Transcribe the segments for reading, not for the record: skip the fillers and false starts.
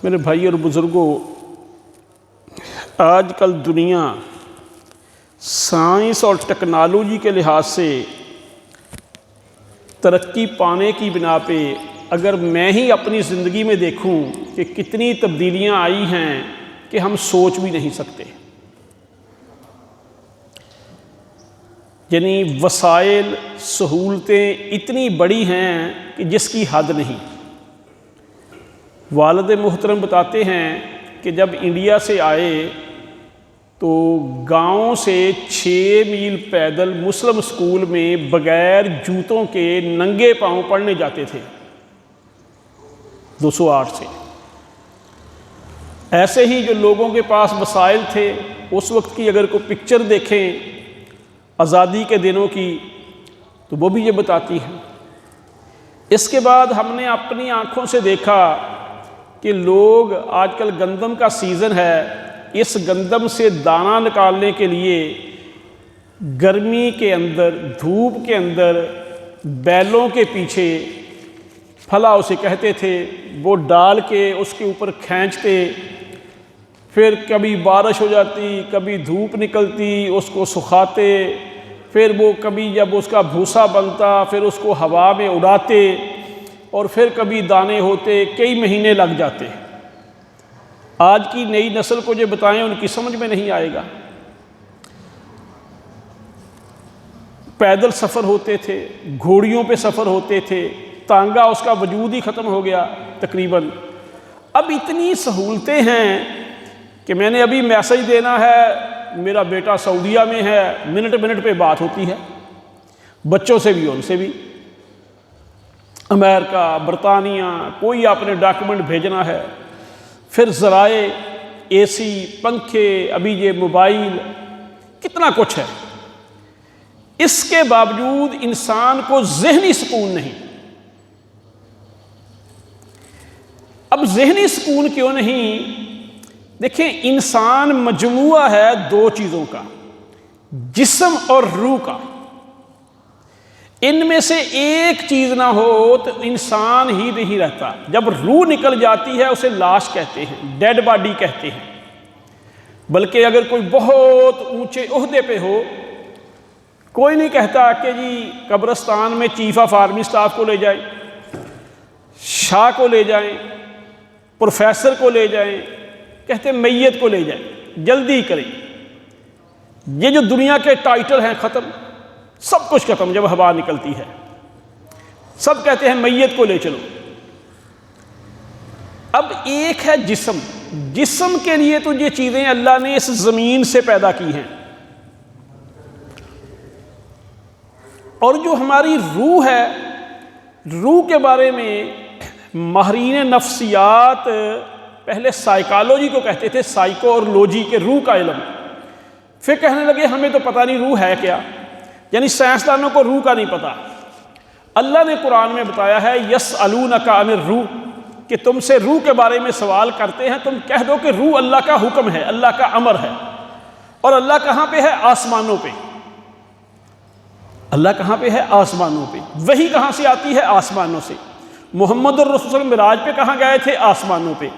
میرے بھائی اور بزرگوں، آج کل دنیا سائنس اور ٹیکنالوجی کے لحاظ سے ترقی پانے کی بنا پہ اگر میں ہی اپنی زندگی میں دیکھوں کہ کتنی تبدیلیاں آئی ہیں کہ ہم سوچ بھی نہیں سکتے۔ یعنی وسائل، سہولتیں اتنی بڑی ہیں کہ جس کی حد نہیں۔ والد محترم بتاتے ہیں کہ جب انڈیا سے آئے تو گاؤں سے 6 میل پیدل مسلم اسکول میں بغیر جوتوں کے ننگے پاؤں پڑھنے جاتے تھے 208 سے۔ ایسے ہی جو لوگوں کے پاس وسائل تھے اس وقت کی اگر کوئی پکچر دیکھیں آزادی کے دنوں کی تو وہ بھی یہ بتاتی ہے۔ اس کے بعد ہم نے اپنی آنکھوں سے دیکھا کہ لوگ آج کل گندم کا سیزن ہے، اس گندم سے دانہ نکالنے کے لیے گرمی کے اندر، دھوپ کے اندر بیلوں کے پیچھے، پھلا اسے کہتے تھے، وہ ڈال کے اس کے اوپر کھینچتے، پھر کبھی بارش ہو جاتی، کبھی دھوپ نکلتی، اس کو سکھاتے، پھر وہ کبھی جب اس کا بھوسا بنتا پھر اس کو ہوا میں اڑاتے، اور پھر کبھی دانے ہوتے، کئی مہینے لگ جاتے۔ آج کی نئی نسل کو جو بتائیں ان کی سمجھ میں نہیں آئے گا۔ پیدل سفر ہوتے تھے، گھوڑیوں پہ سفر ہوتے تھے، تانگا اس کا وجود ہی ختم ہو گیا تقریباً۔ اب اتنی سہولتیں ہیں کہ میں نے ابھی میسج دینا ہے، میرا بیٹا سعودیہ میں ہے، منٹ پہ بات ہوتی ہے، بچوں سے بھی، ان سے بھی، امریکہ، برطانیہ، کوئی آپ نے ڈاکیومنٹ بھیجنا ہے، پھر ذرائع، اے سی، پنکھے، ابھی یہ موبائل، کتنا کچھ ہے۔ اس کے باوجود انسان کو ذہنی سکون نہیں۔ اب ذہنی سکون کیوں نہیں؟ دیکھیں، انسان مجموعہ ہے 2 چیزوں کا، جسم اور روح کا۔ ان میں سے ایک چیز نہ ہو تو انسان ہی نہیں رہتا۔ جب روح نکل جاتی ہے اسے لاش کہتے ہیں، ڈیڈ باڈی کہتے ہیں۔ بلکہ اگر کوئی بہت اونچے عہدے پہ ہو، کوئی نہیں کہتا کہ جی قبرستان میں چیف آف آرمی سٹاف کو لے جائیں، شاہ کو لے جائیں، پروفیسر کو لے جائیں، کہتے ہیں میت کو لے جائیں، جلدی کریں۔ یہ جو دنیا کے ٹائٹل ہیں ختم، سب کچھ ختم جب ہوا نکلتی ہے۔ سب کہتے ہیں میت کو لے چلو۔ اب ایک ہے جسم۔ جسم کے لیے تو یہ چیزیں اللہ نے اس زمین سے پیدا کی ہیں، اور جو ہماری روح ہے، روح کے بارے میں ماہرین نفسیات پہلے سائیکالوجی کو کہتے تھے، سائیکو اور لوجی کے روح کا علم، پھر کہنے لگے ہمیں تو پتہ نہیں روح ہے کیا، یعنی سائنسدانوں کو روح کا نہیں پتہ۔ اللہ نے قرآن میں بتایا ہے یسألونک عن الروح، کہ تم سے روح کے بارے میں سوال کرتے ہیں، تم کہہ دو کہ روح اللہ کا حکم ہے، اللہ کا امر ہے۔ اور اللہ کہاں پہ ہے؟ آسمانوں پہ۔ اللہ کہاں پہ ہے؟ آسمانوں پہ۔ وحی کہاں سے آتی ہے؟ آسمانوں سے۔ محمد الرسول صلی اللہ علیہ وسلم معراج پہ کہاں گئے تھے؟ آسمانوں پہ۔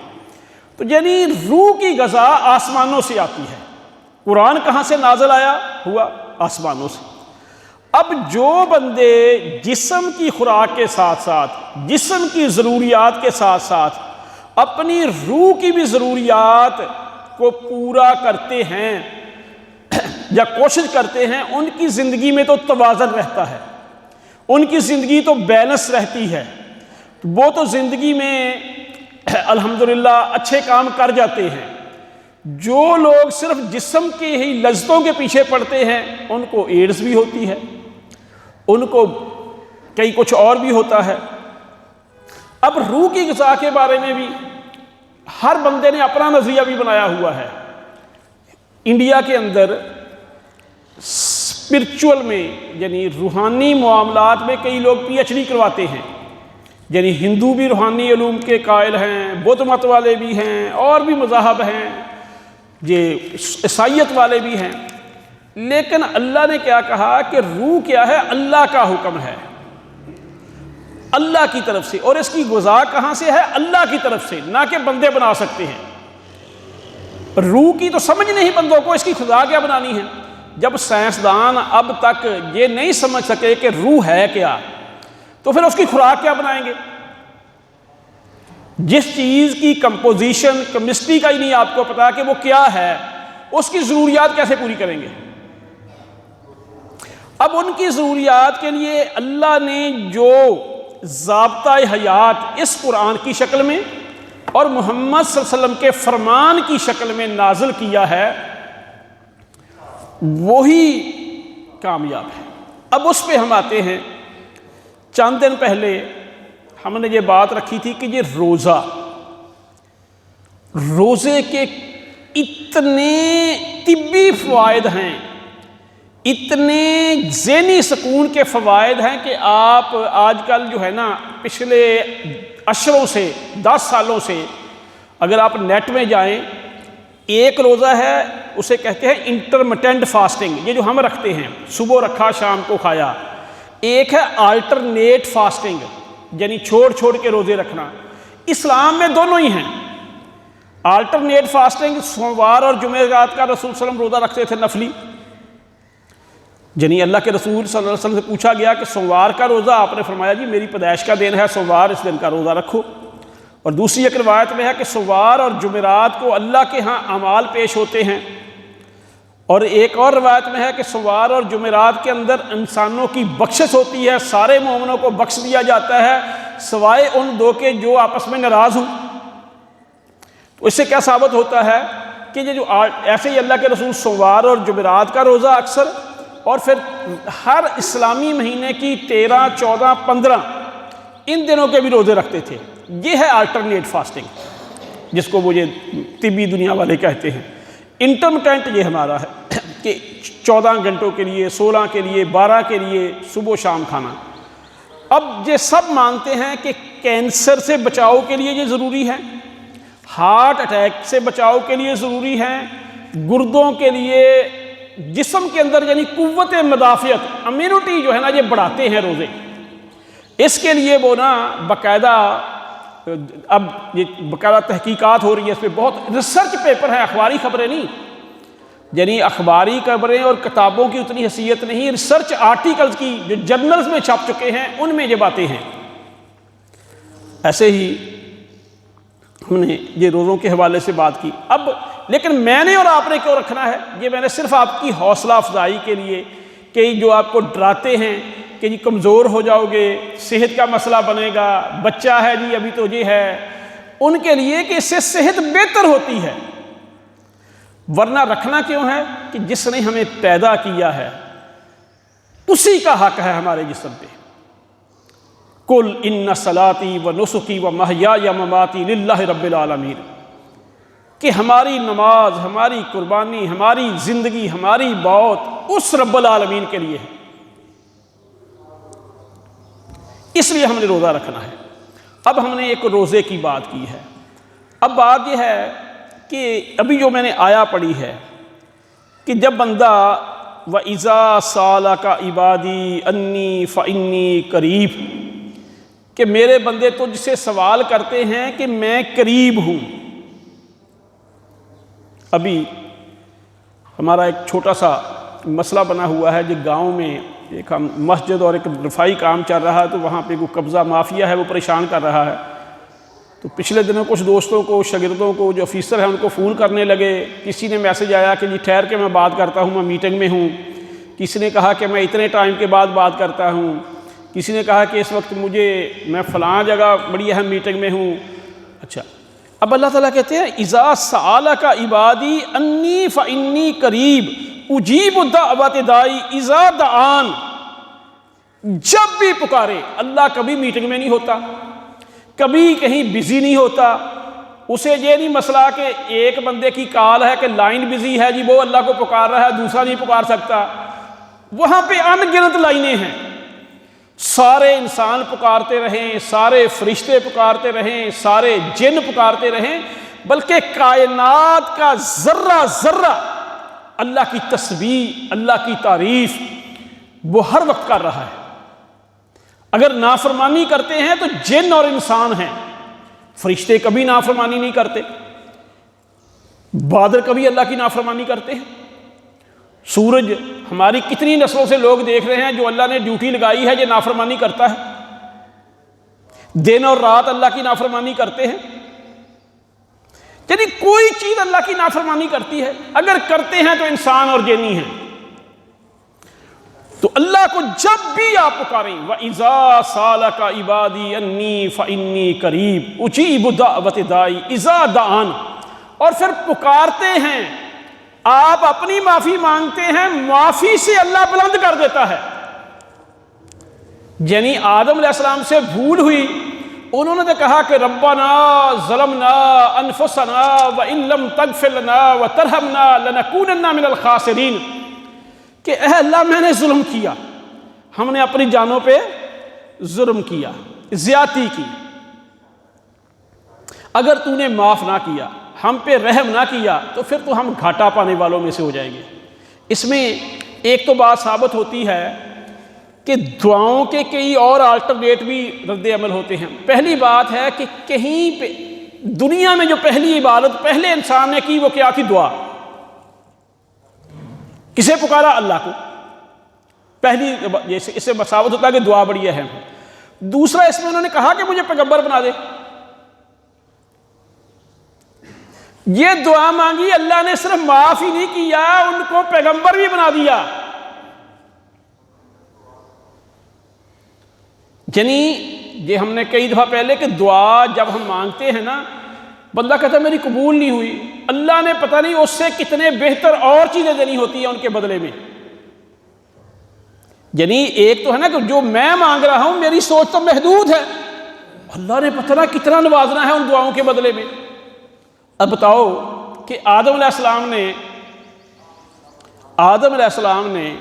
تو یعنی روح کی غذا آسمانوں سے آتی ہے۔ قرآن کہاں سے نازل آیا ہوا؟ آسمانوں سے۔ اب جو بندے جسم کی خوراک کے ساتھ ساتھ، جسم کی ضروریات کے ساتھ ساتھ اپنی روح کی بھی ضروریات کو پورا کرتے ہیں یا کوشش کرتے ہیں، ان کی زندگی میں تو توازن رہتا ہے، ان کی زندگی تو بیلنس رہتی ہے، وہ تو زندگی میں الحمدللہ اچھے کام کر جاتے ہیں۔ جو لوگ صرف جسم کی ہی لذتوں کے پیچھے پڑتے ہیں ان کو ایڈز بھی ہوتی ہے، ان کو کئی کچھ اور بھی ہوتا ہے۔ اب روح کی غذا کے بارے میں بھی ہر بندے نے اپنا نظریہ بھی بنایا ہوا ہے۔ انڈیا کے اندر اسپرچول میں، یعنی روحانی معاملات میں کئی لوگ پی ایچ ڈی کرواتے ہیں، یعنی ہندو بھی روحانی علوم کے قائل ہیں، بدھ مت والے بھی ہیں، اور بھی مذاہب ہیں، یہ عیسائیت والے بھی ہیں۔ لیکن اللہ نے کیا کہا کہ روح کیا ہے؟ اللہ کا حکم ہے۔ اللہ کی طرف سے، اور اس کی غذا کہاں سے ہے؟ اللہ کی طرف سے، نہ کہ بندے بنا سکتے ہیں۔ روح کی تو سمجھ نہیں بندوں کو، اس کی خدا کیا بنانی ہے؟ جب سائنسدان اب تک یہ نہیں سمجھ سکے کہ روح ہے کیا، تو پھر اس کی خوراک کیا بنائیں گے؟ جس چیز کی کمپوزیشن کیمسٹری کا ہی نہیں آپ کو پتا کہ وہ کیا ہے، اس کی ضروریات کیسے پوری کریں گے؟ اب ان کی ضروریات کے لیے اللہ نے جو ضابطۂ حیات اس قرآن کی شکل میں اور محمد صلی اللہ علیہ وسلم کے فرمان کی شکل میں نازل کیا ہے، وہی کامیاب ہے۔ اب اس پہ ہم آتے ہیں۔ چند دن پہلے ہم نے یہ بات رکھی تھی کہ یہ روزے کے اتنے طبی فوائد ہیں، اتنے ذہنی سکون کے فوائد ہیں کہ آپ آج کل جو ہے نا پچھلے عشروں سے 10 سالوں سے اگر آپ نیٹ میں جائیں، ایک روزہ ہے اسے کہتے ہیں انٹرمیٹنٹ فاسٹنگ، یہ جو ہم رکھتے ہیں صبح رکھا شام کو کھایا۔ ایک ہے آلٹرنیٹ فاسٹنگ، یعنی چھوڑ چھوڑ کے روزے رکھنا۔ اسلام میں دونوں ہی ہیں۔ آلٹرنیٹ فاسٹنگ، سوموار اور جمعرات کا رسول صلی اللہ علیہ وسلم روزہ رکھتے تھے نفلی، یعنی اللہ کے رسول صلی اللہ علیہ وسلم سے پوچھا گیا کہ سوموار کا روزہ، آپ نے فرمایا جی میری پیدائش کا دن ہے سوموار، اس دن کا روزہ رکھو۔ اور دوسری ایک روایت میں ہے کہ سوموار اور جمعرات کو اللہ کے ہاں اعمال پیش ہوتے ہیں، اور ایک اور روایت میں ہے کہ سوموار اور جمعرات کے اندر انسانوں کی بخشش ہوتی ہے، سارے مومنوں کو بخش دیا جاتا ہے سوائے ان دو کے جو آپس میں ناراض ہوں۔ تو اس سے کیا ثابت ہوتا ہے کہ یہ جو ایسے ہی اللہ کے رسول سوموار اور جمعرات کا روزہ اکثر، اور پھر ہر اسلامی مہینے کی 13، 14، 15 ان دنوں کے بھی روزے رکھتے تھے۔ یہ ہے آلٹرنیٹ فاسٹنگ، جس کو وہ یہ طبی دنیا والے کہتے ہیں۔ انٹرمیٹنٹ یہ ہمارا ہے کہ 14 گھنٹوں کے لیے، 16 کے لیے، 12 کے لیے صبح و شام کھانا۔ اب یہ سب مانتے ہیں کہ کینسر سے بچاؤ کے لیے یہ ضروری ہے، ہارٹ اٹیک سے بچاؤ کے لیے ضروری ہے، گردوں کے لیے، جسم کے اندر یعنی قوت مدافعت، امیونٹی جو ہے نا یہ بڑھاتے ہیں روزے۔ اس کے لیے وہ نا باقاعدہ اب یہ باقاعدہ تحقیقات ہو رہی ہے، اس پہ بہت ریسرچ پیپر ہیں، اخباری خبریں نہیں، یعنی اخباری خبریں اور کتابوں کی اتنی حیثیت نہیں، ریسرچ آرٹیکلز کی جو جرنلز میں چھپ چکے ہیں ان میں یہ باتیں ہیں۔ ایسے ہی ہم نے یہ روزوں کے حوالے سے بات کی۔ اب لیکن میں نے اور آپ نے کیوں رکھنا ہے؟ یہ میں نے صرف آپ کی حوصلہ افزائی کے لیے کہ جو آپ کو ڈراتے ہیں کہ جی کمزور ہو جاؤ گے، صحت کا مسئلہ بنے گا، بچہ ہے جی ابھی تو یہ ہے، ان کے لیے کہ اس سے صحت بہتر ہوتی ہے۔ ورنہ رکھنا کیوں ہے؟ کہ جس نے ہمیں پیدا کیا ہے اسی کا حق ہے ہمارے جسم پہ۔ قل ان صلاتی و نسکی و محیای و مماتی للہ رب العالمین، کہ ہماری نماز، ہماری قربانی، ہماری زندگی، ہماری موت اس رب العالمین کے لیے ہے، اس لیے ہم نے روزہ رکھنا ہے۔ اب ہم نے ایک روزے کی بات کی ہے۔ اب بات یہ ہے کہ ابھی جو میں نے آیا پڑھی ہے کہ جب بندہ وَإِذَا سَأَلَكَ عِبَادِي أَنِّي فَإِنِّي قَرِيبٌ، کہ میرے بندے تجھ سے سوال کرتے ہیں کہ میں قریب ہوں۔ ابھی ہمارا ایک چھوٹا سا مسئلہ بنا ہوا ہے، جو گاؤں میں ایک ہم مسجد اور ایک رفائی کام چل رہا ہے، تو وہاں پہ کوئی قبضہ مافیا ہے وہ پریشان کر رہا ہے۔ تو پچھلے دنوں کچھ دوستوں کو، شاگردوں کو، جو آفیسر ہیں ان کو فون کرنے لگے، کسی نے میسج آیا کہ جی ٹھہر کے میں بات کرتا ہوں، میں میٹنگ میں ہوں، کسی نے کہا کہ میں اتنے ٹائم کے بعد بات کرتا ہوں، کسی نے کہا کہ اس وقت میں فلاں جگہ بڑی اہم میٹنگ میں ہوں۔ اچھا، اب اللہ تعالیٰ کہتے ہیں اذا سألک عبادی انی فانی قریب اجیب الدعوۃ داعی اذا دعان، جب بھی پکارے۔ اللہ کبھی میٹنگ میں نہیں ہوتا، کبھی کہیں بزی نہیں ہوتا، اسے یہ نہیں مسئلہ کہ ایک بندے کی کال ہے کہ لائن بزی ہے جی وہ اللہ کو پکار رہا ہے، دوسرا نہیں پکار سکتا۔ وہاں پہ ان گنت لائنیں ہیں، سارے انسان پکارتے رہیں، سارے فرشتے پکارتے رہیں، سارے جن پکارتے رہیں، بلکہ کائنات کا ذرہ ذرہ اللہ کی تسبیح، اللہ کی تعریف وہ ہر وقت کر رہا ہے۔ اگر نافرمانی کرتے ہیں تو جن اور انسان ہیں، فرشتے کبھی نافرمانی نہیں کرتے، بادل کبھی اللہ کی نافرمانی کرتے ہیں، سورج ہماری کتنی نسلوں سے لوگ دیکھ رہے ہیں جو اللہ نے ڈیوٹی لگائی ہے یہ نافرمانی کرتا ہے، دن اور رات اللہ کی نافرمانی کرتے ہیں، یعنی کوئی چیز اللہ کی نافرمانی کرتی ہے، اگر کرتے ہیں تو انسان اور جنی ہیں۔ تو اللہ کو جب بھی آپ پکاریں وَإِذَا سَأَلَكَ عِبَادِي أَنِّي فَإِنِّي قَرِيبٌ أُجِيبُ دَعْوَتَ الدَّاعِ إِذَا دَعَانِ، اور پھر پکارتے ہیں، آپ اپنی معافی مانگتے ہیں، معافی سے اللہ بلند کر دیتا ہے۔ یعنی آدم علیہ السلام سے بھول ہوئی، انہوں نے کہا کہ ربنا ظلمنا انفسنا وان لم تغفر لنا وترحمنا لنکونن من الخاسرین، کہ اے اللہ میں نے ظلم کیا، ہم نے اپنی جانوں پہ ظلم کیا، زیادتی کی، اگر تو نے معاف نہ کیا، ہم پہ رحم نہ کیا تو پھر تو ہم گھاٹا پانے والوں میں سے ہو جائیں گے۔ اس میں ایک تو بات ثابت ہوتی ہے کہ دعاؤں کے کئی اور آلٹرنیٹ بھی رد عمل ہوتے ہیں۔ پہلی بات ہے کہ کہیں پہ دنیا میں جو پہلی عبادت پہلے انسان نے کی وہ کیا تھی؟ دعا۔ کسے پکارا؟ اللہ کو۔ پہلی اس سے ثابت ہوتا ہے کہ دعا بڑی اہم ہے۔ دوسرا اس میں انہوں نے کہا کہ مجھے پیغمبر بنا دے، یہ دعا مانگی، اللہ نے صرف معاف ہی نہیں کیا، ان کو پیغمبر بھی بنا دیا۔ یعنی یہ ہم نے کئی دفعہ پہلے کہ دعا جب ہم مانگتے ہیں نا، بندہ کہتا ہے میری قبول نہیں ہوئی، اللہ نے پتہ نہیں اس سے کتنے بہتر اور چیزیں دینی ہوتی ہیں ان کے بدلے میں۔ یعنی ایک تو ہے نا کہ جو میں مانگ رہا ہوں میری سوچ تو محدود ہے، اللہ نے پتہ نہیں کتنا نوازنا ہے ان دعاؤں کے بدلے میں۔ اب بتاؤ کہ آدم علیہ السلام نے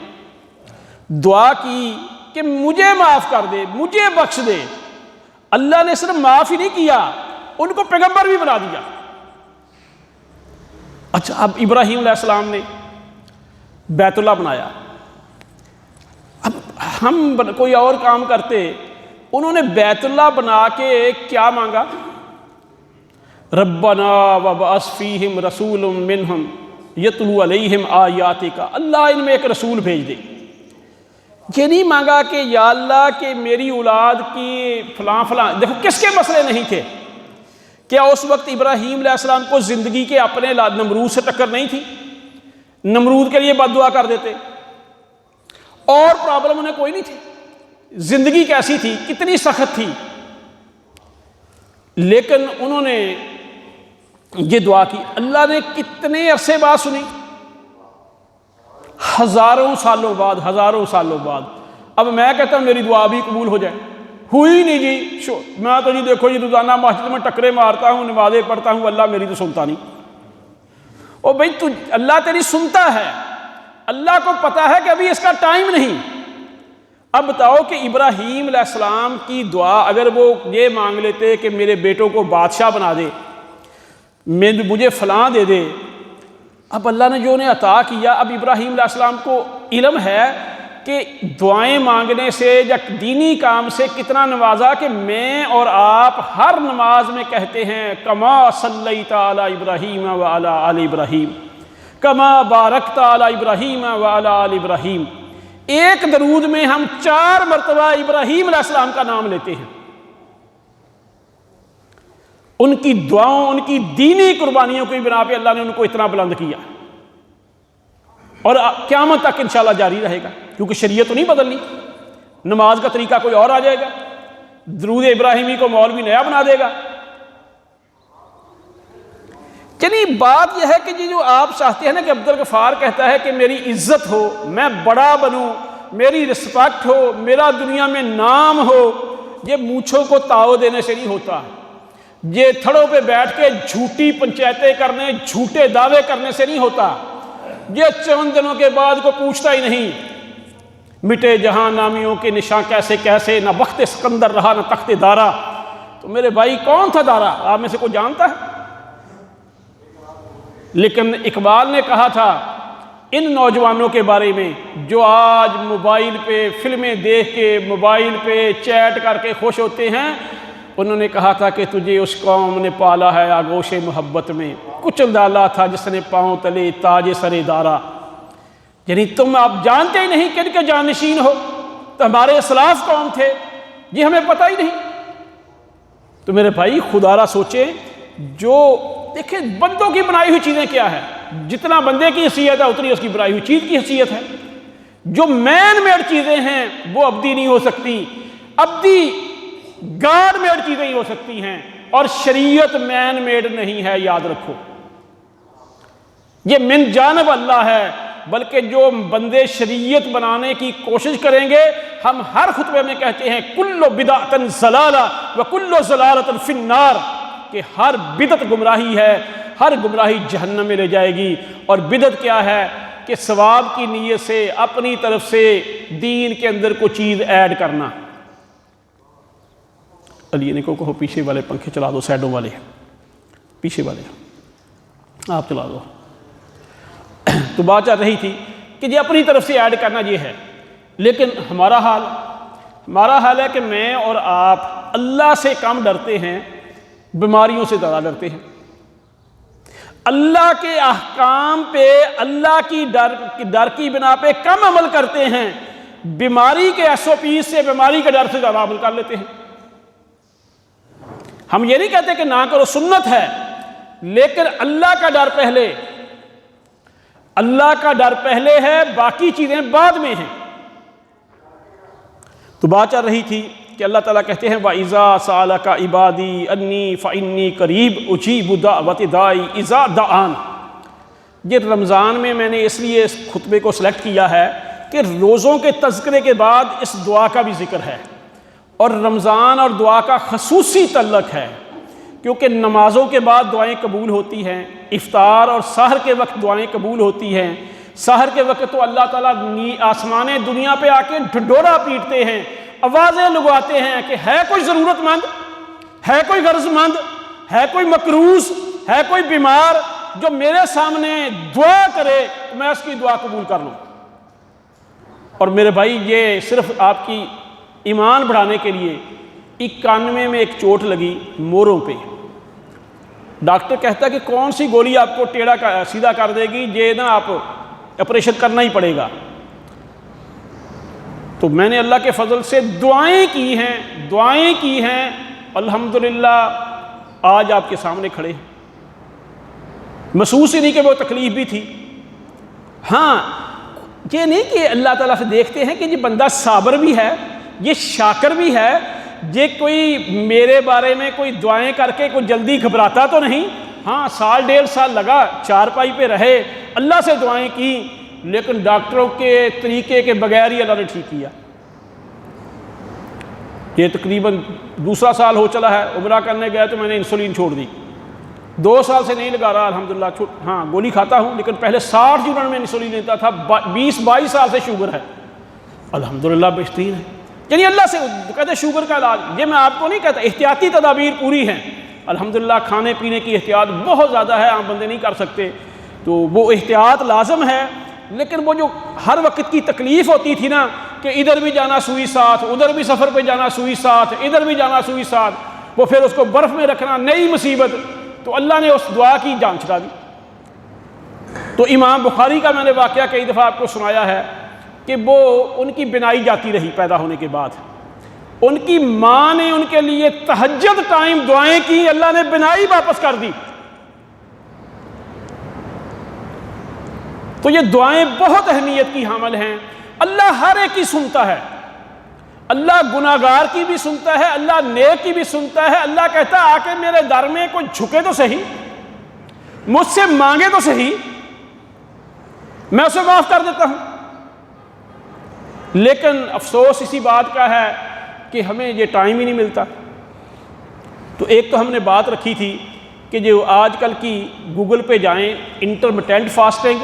دعا کی کہ مجھے معاف کر دے، مجھے بخش دے، اللہ نے صرف معاف ہی نہیں کیا، ان کو پیغمبر بھی بنا دیا۔ اچھا، اب ابراہیم علیہ السلام نے بیت اللہ بنایا، اب ہم کوئی اور کام کرتے، انہوں نے بیت اللہ بنا کے کیا مانگا؟ ربنا وابعث فیہم رسول منہم یتلو علیہم آیاتک، اللہ ان میں ایک رسول بھیج دے۔ یہ نہیں مانگا کہ یا اللہ کہ میری اولاد کی فلاں فلاں، دیکھو کس کے مسئلے نہیں تھے؟ کیا اس وقت ابراہیم علیہ السلام کو زندگی کے اپنے نمرود سے ٹکر نہیں تھی؟ نمرود کے لیے بد دعا کر دیتے، اور پرابلم انہیں کوئی نہیں تھی، زندگی کیسی تھی، کتنی سخت تھی، لیکن انہوں نے یہ دعا کی، اللہ نے کتنے عرصے بعد سنی؟ ہزاروں سالوں بعد۔ اب میں کہتا ہوں میری دعا بھی قبول ہو جائے، ہوئی نہیں جی، میں تو جی دیکھو جی روزانہ مسجد میں ٹکرے مارتا ہوں، نمازیں پڑھتا ہوں، اللہ میری تو سنتا نہیں۔ او بھائی تو اللہ تیری سنتا ہے، اللہ کو پتا ہے کہ ابھی اس کا ٹائم نہیں۔ اب بتاؤ کہ ابراہیم علیہ السلام کی دعا اگر وہ یہ مانگ لیتے کہ میرے بیٹوں کو بادشاہ بنا دے، مجھے فلاں دے دے، اب اللہ نے جو انہیں عطا کیا، اب ابراہیم علیہ السلام کو علم ہے کہ دعائیں مانگنے سے یا دینی کام سے کتنا نوازا، کہ میں اور آپ ہر نماز میں کہتے ہیں کما صلیت علی ابراہیم وعلی آل ابراہیم کما بارکت علی ابراہیم وعلی آل ابراہیم۔ ایک درود میں ہم 4 مرتبہ ابراہیم علیہ السلام کا نام لیتے ہیں، ان کی دعاؤں، ان کی دینی قربانیوں کی بنا پہ اللہ نے ان کو اتنا بلند کیا، اور قیامت تک انشاءاللہ جاری رہے گا، کیونکہ شریعت تو نہیں بدلنی، نماز کا طریقہ کوئی اور آ جائے گا، درود ابراہیمی کو مولوی نیا بنا دے گا۔ یعنی بات یہ ہے کہ جو آپ چاہتے ہیں نا کہ عبدالغفار کہتا ہے کہ میری عزت ہو، میں بڑا بنوں، میری رسپیکٹ ہو، میرا دنیا میں نام ہو، یہ مونچھوں کو تاؤ دینے سے نہیں ہوتا، یہ تھڑوں پہ بیٹھ کے جھوٹی پنچایتیں کرنے، جھوٹے دعوے کرنے سے نہیں ہوتا، یہ چند دنوں کے بعد کو پوچھتا ہی نہیں، مٹے جہاں نامیوں کے نشاں کیسے کیسے، نہ وقت سکندر رہا نہ تخت دارا۔ تو میرے بھائی کون تھا دارا؟ آپ میں سے کوئی جانتا ہے؟ لیکن اقبال نے کہا تھا ان نوجوانوں کے بارے میں جو آج موبائل پہ فلمیں دیکھ کے موبائل پہ چیٹ کر کے خوش ہوتے ہیں، انہوں نے کہا تھا کہ تجھے اس قوم نے پالا ہے آغوش محبت میں، کچل ڈالا تھا جس نے پاؤں تلے تاج سر دارا، یعنی تم آپ جانتے ہی نہیں کن کے جانشین ہو، تو ہمارے اسلاف قوم تھے، یہ ہمیں پتہ ہی نہیں۔ تو میرے بھائی خدا را سوچیں، جو دیکھیں بندوں کی بنائی ہوئی چیزیں کیا ہے، جتنا بندے کی حیثیت ہے اتنی اس کی بنائی ہوئی چیز کی حیثیت ہے۔ جو مین میڈ چیزیں ہیں وہ ابدی نہیں ہو سکتی، ابدی گاڈ میڈ چیزیں ہی ہو سکتی ہیں، اور شریعت مین میڈ نہیں ہے، یاد رکھو، یہ من جانب اللہ ہے۔ بلکہ جو بندے شریعت بنانے کی کوشش کریں گے، ہم ہر خطبے میں کہتے ہیں کل بدعۃ ضلالہ وکل ضلالۃ فی النار، کہ ہر بدعت گمراہی ہے، ہر گمراہی جہنم میں لے جائے گی۔ اور بدعت کیا ہے کہ ثواب کی نیت سے اپنی طرف سے دین کے اندر کوئی چیز ایڈ کرنا۔ علی نے کو کہو پیچھے والے پنکھے چلا دو، سائڈوں والے پیچھے والے آپ چلا دو۔ تو بات چل رہی تھی کہ یہ اپنی طرف سے ایڈ کرنا یہ ہے، لیکن ہمارا حال ہے کہ میں اور آپ اللہ سے کم ڈرتے ہیں، بیماریوں سے زیادہ ڈرتے ہیں۔ اللہ کے احکام پہ اللہ کی ڈر کی بنا پہ کم عمل کرتے ہیں، بیماری کے SOP سے بیماری کے ڈر سے زیادہ عمل کر لیتے ہیں۔ ہم یہ نہیں کہتے کہ نہ کرو، سنت ہے، لیکن اللہ کا ڈر پہلے، اللہ کا ڈر پہلے ہے، باقی چیزیں بعد میں ہیں۔ تو بات چل رہی تھی کہ اللہ تعالیٰ کہتے ہیں وَإِذَا سَأَلَكَ عِبَادِي أَنِّي فَإِنِّي قَرِيبٌ أُجِيبُ دَعْوَةَ الدَّاعِ إِذَا دَعَانِ۔ یہ رمضان میں میں نے اس لیے اس خطبے کو سلیکٹ کیا ہے کہ روزوں کے تذکرے کے بعد اس دعا کا بھی ذکر ہے، اور رمضان اور دعا کا خصوصی تعلق ہے، کیونکہ نمازوں کے بعد دعائیں قبول ہوتی ہیں، افطار اور سحر کے وقت دعائیں قبول ہوتی ہیں۔ سحر کے وقت تو اللہ تعالیٰ آسمان دنیا پہ آ کے ڈھڈورا پیٹتے ہیں، آوازیں لگواتے ہیں کہ ہے کوئی ضرورت مند، ہے کوئی غرض مند، ہے کوئی مقروض، ہے کوئی بیمار جو میرے سامنے دعا کرے میں اس کی دعا قبول کر لوں۔ اور میرے بھائی یہ صرف آپ کی ایمان بڑھانے کے لیے 91 میں ایک چوٹ لگی موروں پہ، ڈاکٹر کہتا ہے کہ کون سی گولی آپ کو ٹیڑھا سیدھا کر دے گی، یہ نا آپ آپریشن کرنا ہی پڑے گا۔ تو میں نے اللہ کے فضل سے دعائیں کی ہیں، الحمدللہ آج آپ کے سامنے کھڑے ہیں۔ محسوس ہی نہیں کہ وہ تکلیف بھی تھی۔ ہاں یہ نہیں کہ اللہ تعالیٰ سے دیکھتے ہیں کہ یہ بندہ صابر بھی ہے، یہ شاکر بھی ہے، یہ کوئی میرے بارے میں کوئی دعائیں کر کے کوئی جلدی گھبراتا تو نہیں۔ ہاں سال 1.5 سال لگا، چارپائی پہ رہے، اللہ سے دعائیں کی، لیکن ڈاکٹروں کے طریقے کے بغیر ہی اللہ نے ٹھیک کیا۔ یہ تقریباً 2 سال ہو چلا ہے، عمرہ کرنے گئے تو میں نے انسولین چھوڑ دی، 2 سال سے نہیں لگا رہا الحمدللہ۔ ہاں گولی کھاتا ہوں، لیکن پہلے 60 یونٹ میں انسولین لیتا تھا، 20-22 سال سے شوگر ہے، الحمدللہ بہترین ہے۔ یعنی اللہ سے کہتے ہیں شوگر کا علاج، یہ میں آپ کو نہیں کہتا، احتیاطی تدابیر پوری ہیں الحمدللہ۔ کھانے پینے کی احتیاط بہت زیادہ ہے، عام بندے نہیں کر سکتے، تو وہ احتیاط لازم ہے۔ لیکن وہ جو ہر وقت کی تکلیف ہوتی تھی نا کہ ادھر بھی جانا سوئی ساتھ، ادھر بھی سفر پہ جانا سوئی ساتھ، ادھر بھی جانا سوئی ساتھ، وہ پھر اس کو برف میں رکھنا، نئی مصیبت، تو اللہ نے اس دعا کی جان چھڑا دی۔ تو امام بخاری کا میں نے واقعہ کئی دفعہ آپ کو سنایا ہے کہ وہ ان کی بینائی جاتی رہی پیدا ہونے کے بعد، ان کی ماں نے ان کے لیے تہجد ٹائم دعائیں کی، اللہ نے بینائی واپس کر دی۔ تو یہ دعائیں بہت اہمیت کی حامل ہیں۔ اللہ ہر ایک کی سنتا ہے، اللہ گناہگار کی بھی سنتا ہے، اللہ نیک کی بھی سنتا ہے۔ اللہ کہتا ہے آ کے میرے در میں کوئی جھکے تو صحیح، مجھ سے مانگے تو صحیح، میں اسے معاف کر دیتا ہوں۔ لیکن افسوس اسی بات کا ہے کہ ہمیں یہ ٹائم ہی نہیں ملتا۔ تو ایک تو ہم نے بات رکھی تھی کہ جو آج کل کی گوگل پہ جائیں، انٹرمیٹنٹ فاسٹنگ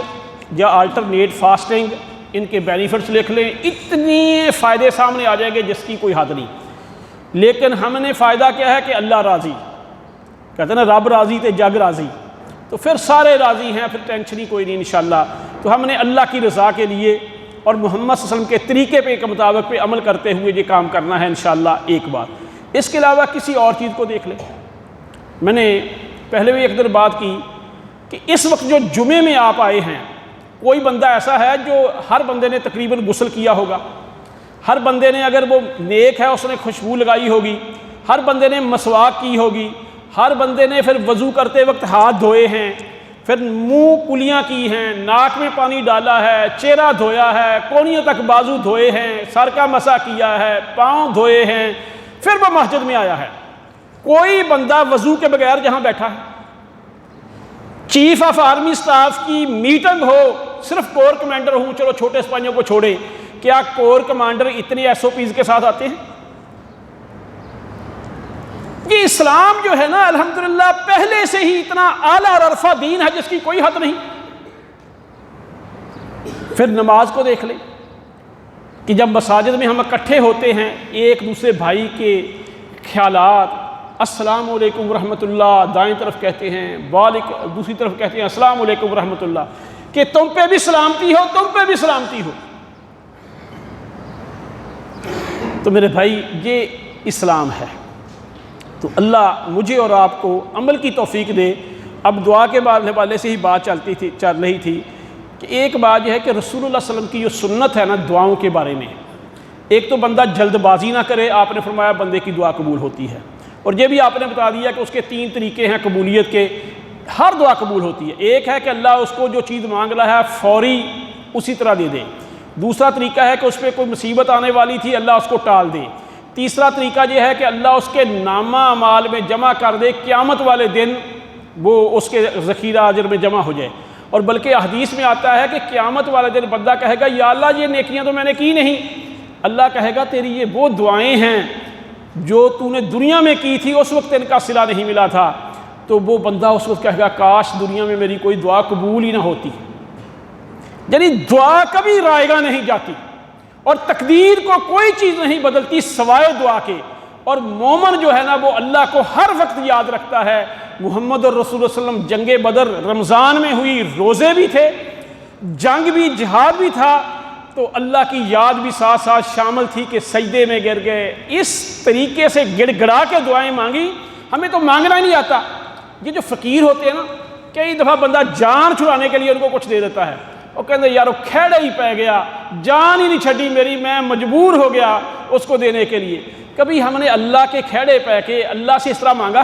یا آلٹرنیٹ فاسٹنگ، ان کے بینیفٹس لکھ لیں، اتنے فائدے سامنے آ جائیں گے جس کی کوئی حد نہیں۔ لیکن ہم نے فائدہ کیا ہے کہ اللہ راضی، کہتے ہیں نا رب راضی تے جگ راضی، تو پھر سارے راضی ہیں، پھر ٹینشن ہی کوئی نہیں انشاءاللہ۔ تو ہم نے اللہ کی رضا کے لیے اور محمد صلی اللہ علیہ وسلم کے طریقے پہ کے مطابق پہ عمل کرتے ہوئے یہ کام کرنا ہے انشاءاللہ۔ ایک بات، اس کے علاوہ کسی اور چیز کو دیکھ لیں۔ میں نے پہلے بھی ایک دن بات کی کہ اس وقت جو جمعے میں آپ آئے ہیں، کوئی بندہ ایسا ہے جو ہر بندے نے تقریباً غسل کیا ہوگا، ہر بندے نے اگر وہ نیک ہے اس نے خوشبو لگائی ہوگی، ہر بندے نے مسواک کی ہوگی، ہر بندے نے پھر وضو کرتے وقت ہاتھ دھوئے ہیں، پھر منہ کلیاں کی ہیں، ناک میں پانی ڈالا ہے، چہرہ دھویا ہے، کونیوں تک بازو دھوئے ہیں، سر کا مسح کیا ہے، پاؤں دھوئے ہیں، پھر وہ مسجد میں آیا ہے۔ کوئی بندہ وضو کے بغیر جہاں بیٹھا ہے، چیف آف آرمی سٹاف کی میٹنگ ہو، صرف کور کمانڈر ہوں، چلو چھوٹے سپاہیوں کو چھوڑیں، کیا کور کمانڈر اتنے ایس او پیز کے ساتھ آتے ہیں؟ یہ اسلام جو ہے نا الحمدللہ پہلے سے ہی اتنا اعلیٰ اور عرفہ دین ہے جس کی کوئی حد نہیں۔ پھر نماز کو دیکھ لیں کہ جب مساجد میں ہم اکٹھے ہوتے ہیں، ایک دوسرے بھائی کے خیالات، السلام علیکم ورحمۃ اللہ دائیں طرف کہتے ہیں، دوسری طرف کہتے ہیں السلام علیکم ورحمۃ اللہ، کہ تم پہ بھی سلامتی ہو، تم پہ بھی سلامتی ہو۔ تو میرے بھائی یہ اسلام ہے۔ تو اللہ مجھے اور آپ کو عمل کی توفیق دے۔ اب دعا کے حوالے سے ہی بات چل رہی تھی کہ ایک بات یہ ہے کہ رسول اللہ صلی اللہ علیہ وسلم کی جو سنت ہے نا دعاؤں کے بارے میں، ایک تو بندہ جلد بازی نہ کرے، آپ نے فرمایا بندے کی دعا قبول ہوتی ہے، اور یہ بھی آپ نے بتا دیا کہ اس کے 3 طریقے ہیں قبولیت کے، ہر دعا قبول ہوتی ہے۔ ایک ہے کہ اللہ اس کو جو چیز مانگ رہا ہے فوری اسی طرح دے دے۔ دوسرا طریقہ ہے کہ اس پہ کوئی مصیبت آنے والی تھی، اللہ اس کو ٹال دے۔ تیسرا طریقہ یہ ہے کہ اللہ اس کے نامہ اعمال میں جمع کر دے، قیامت والے دن وہ اس کے ذخیرہ اجر میں جمع ہو جائے۔ اور بلکہ حدیث میں آتا ہے کہ قیامت والے دن بندہ کہے گا یا اللہ یہ نیکیاں تو میں نے کی نہیں، اللہ کہے گا تیری یہ وہ دعائیں ہیں جو تو نے دنیا میں کی تھی، اس وقت ان کا صلہ نہیں ملا تھا۔ تو وہ بندہ اس وقت کہے گا کاش دنیا میں میری کوئی دعا قبول ہی نہ ہوتی۔ یعنی دعا کبھی رائے گاہ نہیں جاتی، اور تقدیر کو کوئی چیز نہیں بدلتی سوائے دعا کے۔ اور مومن جو ہے نا وہ اللہ کو ہر وقت یاد رکھتا ہے۔ محمد الرسول صلی اللہ علیہ وسلم جنگ بدر رمضان میں ہوئی، روزے بھی تھے، جنگ بھی، جہاد بھی تھا، تو اللہ کی یاد بھی ساتھ ساتھ شامل تھی کہ سجدے میں گر گئے۔ اس طریقے سے گڑ گڑا کے دعائیں مانگی۔ ہمیں تو مانگنا ہی نہیں آتا۔ یہ جو فقیر ہوتے ہیں نا، کئی دفعہ بندہ جان چھڑانے کے لیے ان کو کچھ دے دیتا ہے، وہ کہتے ہیں یارو کھیڑے ہی پہ گیا، جان ہی نہیں چھڈی میری، میں مجبور ہو گیا اس کو دینے کے لیے۔ کبھی ہم نے اللہ کے کھیڑے پہ کے اللہ سے اس طرح مانگا؟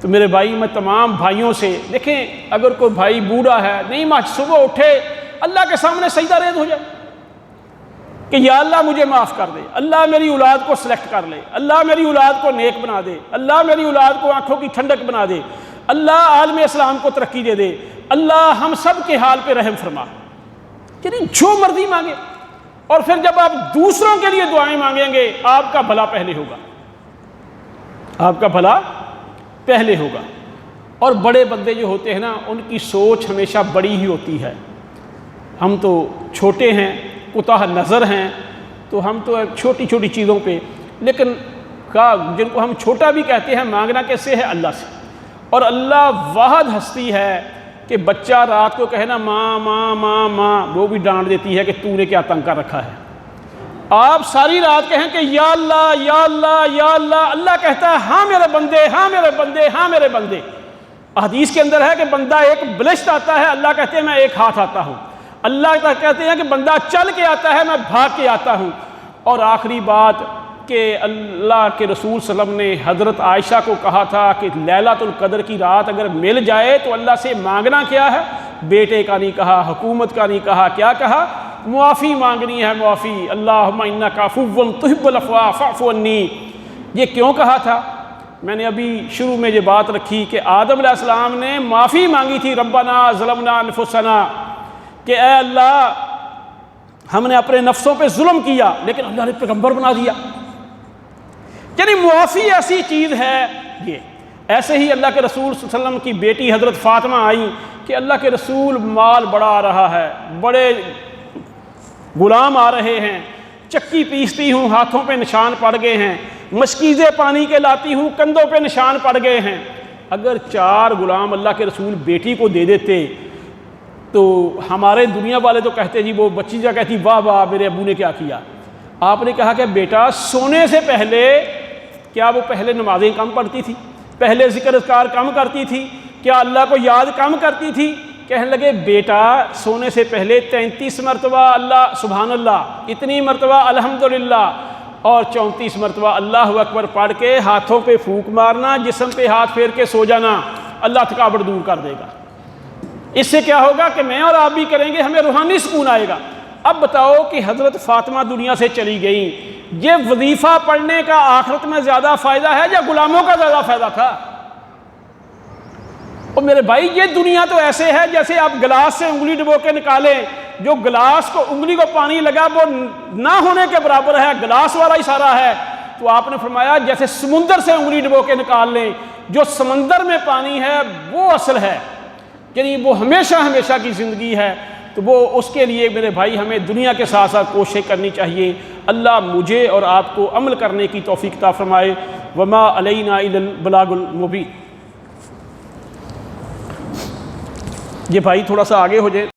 تو میرے بھائی میں تمام بھائیوں سے، دیکھیں اگر کوئی بھائی بوڑھا ہے، نہیں ماں صبح اٹھے اللہ کے سامنے سجدہ ریز ہو جائے کہ یا اللہ مجھے معاف کر دے، اللہ میری اولاد کو سلیکٹ کر لے، اللہ میری اولاد کو نیک بنا دے، اللہ میری اولاد کو آنکھوں کی ٹھنڈک بنا دے، اللہ عالم اسلام کو ترقی دے دے، اللہ ہم سب کے حال پہ رحم فرما۔ یعنی جو مرضی مانگے، اور پھر جب آپ دوسروں کے لیے دعائیں مانگیں گے آپ کا بھلا پہلے ہوگا، آپ کا بھلا پہلے ہوگا۔ اور بڑے بندے جو ہوتے ہیں نا ان کی سوچ ہمیشہ بڑی ہی ہوتی ہے۔ ہم تو چھوٹے ہیں، کوتاہ نظر ہیں، تو ہم تو چھوٹی چھوٹی چیزوں پہ، لیکن جن کو ہم چھوٹا بھی کہتے ہیں، مانگنا کیسے ہے؟ اللہ سے۔ اور اللہ واحد ہستی ہے کہ بچہ رات کو کہے نا ماں ماں ماں ماں، وہ بھی ڈانٹ دیتی ہے کہ تو نے کیا تنگ کر رکھا ہے۔ آپ ساری رات کہیں کہ یا اللہ یا اللہ یا اللہ، اللہ کہتا ہے ہاں میرے بندے، ہاں میرے بندے، ہاں میرے بندے۔ حدیث کے اندر ہے کہ بندہ ایک بلشت آتا ہے، اللہ کہتے ہیں میں ایک ہاتھ آتا ہوں۔ اللہ کہتے ہیں کہ بندہ چل کے آتا ہے، میں بھاگ کے آتا ہوں۔ اور آخری بات کہ اللہ کے رسول صلی اللہ علیہ وسلم نے حضرت عائشہ کو کہا تھا کہ لیلۃ القدر کی رات اگر مل جائے تو اللہ سے مانگنا کیا ہے؟ بیٹے کا نہیں کہا، حکومت کا نہیں کہا، کیا کہا؟ معافی مانگنی ہے، معافی۔ اللہم انک عفو تحب العفو فاعف عنی۔ یہ کیوں کہا تھا؟ میں نے ابھی شروع میں یہ بات رکھی کہ آدم علیہ السلام نے معافی مانگی تھی، ربنا ظلمنا انفسنا، کہ اے اللہ ہم نے اپنے نفسوں پہ ظلم کیا، لیکن اللہ نے پیغمبر بنا دیا۔ یعنی معافی ایسی چیز ہے۔ یہ ایسے ہی اللہ کے رسول صلی اللہ علیہ وسلم کی بیٹی حضرت فاطمہ آئی کہ اللہ کے رسول مال بڑا آ رہا ہے، بڑے غلام آ رہے ہیں، چکی پیستی ہوں ہاتھوں پہ نشان پڑ گئے ہیں، مشکیزیں پانی کے لاتی ہوں کندھوں پہ نشان پڑ گئے ہیں۔ اگر 4 غلام اللہ کے رسول بیٹی کو دے دیتے تو ہمارے دنیا والے تو کہتے جی وہ بچی جا کہتی واہ واہ میرے ابو نے کیا کیا. آپ نے کہا کہ بیٹا سونے سے پہلے کیا وہ پہلے نمازیں کم پڑھتی تھی, پہلے ذکر اذکار کم کرتی تھی, کیا اللہ کو یاد کم کرتی تھی؟ کہنے لگے بیٹا سونے سے پہلے 33 مرتبہ اللہ سبحان اللہ, اتنی مرتبہ الحمدللہ, اور 34 مرتبہ اللہ اکبر پڑھ کے ہاتھوں پہ پھونک مارنا, جسم پہ ہاتھ پھیر کے سو جانا, اللہ تھکاوٹ دور کر دے گا. اس سے کیا ہوگا کہ میں اور آپ بھی کریں گے, ہمیں روحانی سکون آئے گا. اب بتاؤ کہ حضرت فاطمہ دنیا سے چلی گئیں, یہ وظیفہ پڑھنے کا آخرت میں زیادہ فائدہ ہے یا غلاموں کا زیادہ فائدہ تھا؟ اور میرے بھائی یہ دنیا تو ایسے ہے جیسے آپ گلاس سے انگلی ڈبو کے نکالیں, جو گلاس کو انگلی کو پانی لگا وہ نہ ہونے کے برابر ہے, گلاس والا ہی سارا ہے. تو آپ نے فرمایا جیسے سمندر سے انگلی ڈبو کے نکال لیں, جو سمندر میں پانی ہے وہ اصل ہے, یعنی وہ ہمیشہ ہمیشہ کی زندگی ہے. تو وہ اس کے لیے میرے بھائی ہمیں دنیا کے ساتھ ساتھ کوشش کرنی چاہیے. اللہ مجھے اور آپ کو عمل کرنے کی توفیق عطا فرمائے. وما علینا الا البلاغ المبین. یہ بھائی تھوڑا سا آگے ہو جائے.